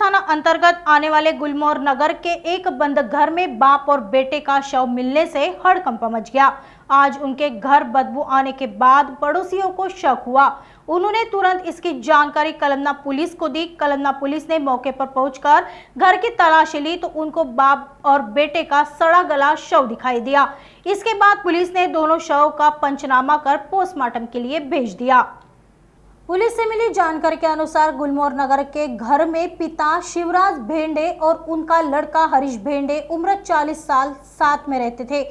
थाना अंतर्गत आने वाले गुलमोहर नगर के एक बंद घर में बाप और बेटे का शव मिलने से हड़कंप मच गया। आज उनके घर बदबू आने के बाद पड़ोसियों को शक हुआ। उन्होंने तुरंत इसकी जानकारी कलमना पुलिस को दी। कलमना पुलिस ने मौके पर पहुंचकर घर की तलाशी ली तो उनको बाप और बेटे का सड़ा गला शव दिखाई दिया। इसके बाद पुलिस ने दोनों शव का पंचनामा कर पोस्टमार्टम के लिए भेज दिया। पुलिस से मिली जानकारी के अनुसार गुलमोहर नगर के घर में पिता शिवराज भेंडे और उनका लड़का हरीश भेंडे उम्र 40 साल साथ में रहते थे।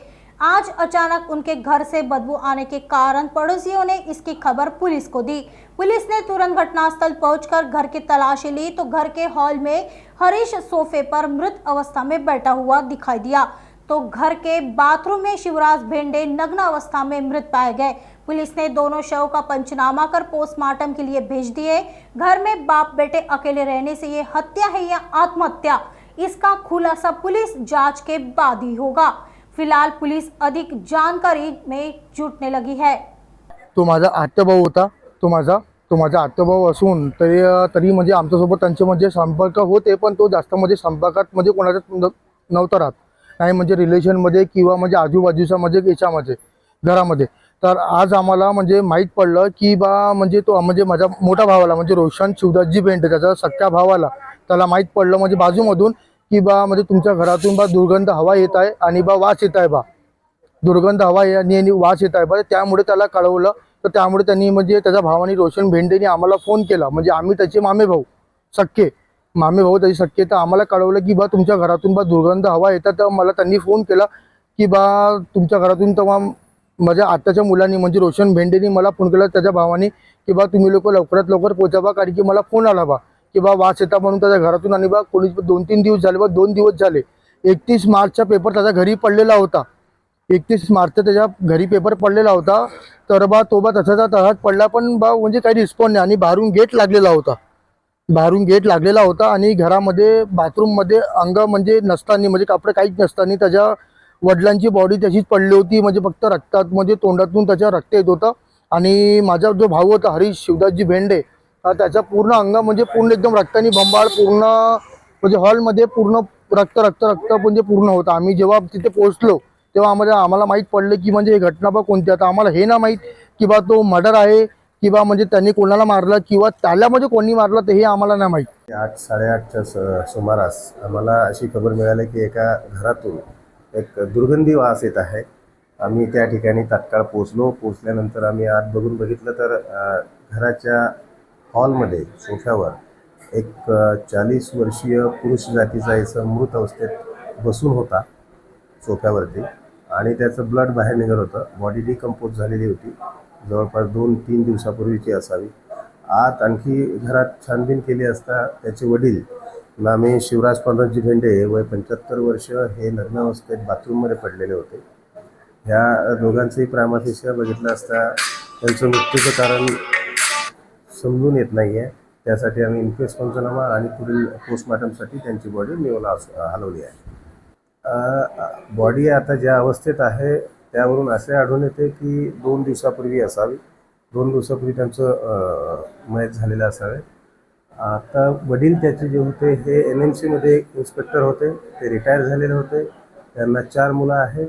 आज अचानक उनके घर से बदबू आने के कारण पड़ोसियों ने इसकी खबर पुलिस को दी। पुलिस ने तुरंत घटनास्थल पहुंचकर घर की तलाशी ली तो घर के हॉल में हरीश सोफे पर मृत अवस्था में बैठा हुआ दिखाई दिया तो घर के बाथरूम में शिवराज भेंडे नग्न अवस्था में मृत पाए गए। पुलिस ने दोनों शव का पंचनामा कर पोस्टमार्टम के लिए भेज दिए। घर में बाप बेटे अकेले रहने से ये हत्या है या आत्महत्या, इसका खुलासा पुलिस जांच के बाद ही होगा। फिलहाल पुलिस अधिक जानकारी में जुटने लगी है। तो माझा आत्याभाऊ होता, तो माझा आत्याभाऊ असून तरी म्हणजे आमच्यासोबत त्यांचे म्हणजे संपर्क होते, पण तो जास्त म्हणजे संपर्कात म्हणजे कोणाचा नव्हता राहत नाही, म्हणजे रिलेशनमध्ये किंवा म्हणजे आजूबाजूच्या म्हणजे याच्यामध्ये घरामध्ये। तर आज आम्हाला म्हणजे माहीत पडलं की बा म्हणजे तो म्हणजे माझ्या मोठा भावाला म्हणजे रोशन शिवदासजी भेंडे त्याचा सख्या भावाला त्याला माहीत पडलं म्हणजे बाजूमधून की बा म्हणजे तुमच्या घरातून बा दुर्गंध हवा येत आहे आणि बा वास येत आहे, बा दुर्गंध हवा आणि वास येत आहे बा। त्यामुळे त्याला कळवलं तर त्यामुळे त्यांनी म्हणजे त्याच्या भावाने रोशन भेंडेने आम्हाला फोन केला, म्हणजे आम्ही त्याचे मामे भाऊ त्याचे सख्खे, तर आम्हाला कळवलं की बा तुमच्या घरातून बा दुर्गंध हवा येतात। तर मला त्यांनी फोन केला की बा तुमच्या घरातून, तेव्हा माझ्या आत्याच्या मुलांनी म्हणजे रोशन भेंडेनी मला फोन केला त्याच्या भावाने की बा तुम्ही लोक लवकरात लवकर पोहोचा बा, कारण की मला फोन आला बा की बा वास येता म्हणून त्याच्या घरातून। आणि बा कोणी 2-3 दिवस झाले बा, 2 दिवस झाले, 31 मार्चचा पेपर त्याच्या घरी पडलेला होता, 31 मार्चचा त्याच्या घरी पेपर पडलेला होता। तर बा तो बा त्याचा तसाच पडला, पण बा म्हणजे काही रिस्पॉन्स नाही आणि बाहेरून गेट लागलेला होता आणि घरामध्ये बाथरूममध्ये अंग म्हणजे नसताना म्हणजे कपडे काहीच नसताना त्याच्या वडिलांची बॉडी तशीच पडली होती, म्हणजे फक्त रक्तात म्हणजे तोंडातून त्याच्या रक्त येत होतं। आणि माझा जो भाऊ होता हरीश शिवदासजी भेंडे, त्याचा पूर्ण अंग म्हणजे पूर्ण एकदम रक्तानी बंबाळ, पूर्ण म्हणजे हॉलमध्ये पूर्ण रक्त म्हणजे पूर्ण होता। आम्ही जेव्हा तिथे पोहोचलो तेव्हा आम्हाला माहीत पडलं की म्हणजे ही घटना बा कोणती। आता आम्हाला हे ना माहीत की बा तो मर्डर आहे किंवा म्हणजे त्यांनी कोणाला मारलं किंवा त्याला म्हणजे कोणी मारलं, ते हे आम्हाला नाही माहीत। 8-8:30च्या सुमारास आम्हाला अशी खबर मिळाली की एका घरातून एक दुर्गंधी वास येत आहे। आम्ही त्या ठिकाणी तात्काळ पोहोचल्यानंतर आम्ही आत बघितलं तर घराच्या हॉलमध्ये सोफ्यावर एक 40 वर्षीय पुरुष जातीचा याचा मृत अवस्थेत बसून होता सोफ्यावरती आणि त्याचं ब्लड बाहेर निघत होतं। बॉडी डिकम्पोज झालेली होती, जवळपास 2-3 दिवसापूर्वीची असावी। आत आणखी घरात छानबीन केली असता त्याचे वडील नामे शिवराज पांडुरंगजी भेंडे वय 75 वर्ष हे नग्न अवस्थेत बाथरूममध्ये पडलेले होते। ह्या दोघांचंही प्रामाथिस्य बघितलं असता त्यांचं मृत्यूचं कारण समजून येत नाही आहे। त्यासाठी आम्ही इन्क्वेस्ट पंचनामा आणि पुढील पोस्टमार्टमसाठी त्यांची बॉडी निवला हलवली आहे। बॉडी आता ज्या अवस्थेत आहे त्यावरून असे आढळून येते की 2 दिवसापूर्वी असावी, 2 दिवसापूर्वी त्यांचं मयत झालेलं असावे। आता वडील त्याचे जे होते हे NMC मध्ये इन्स्पेक्टर होते, ते रिटायर झालेले होते। त्यांना 4 मुलं आहेत,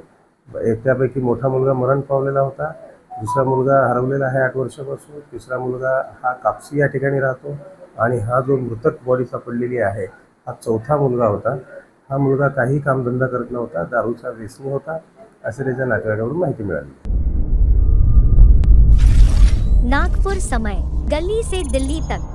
त्यापैकी मोठा मुलगा मरण पावलेला होता, दुसरा मुलगा हरवलेला आहे 8 वर्षापासून, तिसरा मुलगा हा कापसी या ठिकाणी राहतो आणि हा जो मृतक बॉडी सापडलेली आहे हा 4था मुलगा होता। हा मुलगा काही कामधंदा करत नव्हता, दारूचा व्यसनी होता, असे त्याच्या नातेवाईकांकडून माहिती मिळाली। नागपुर समय, गली से दिल्ली तक।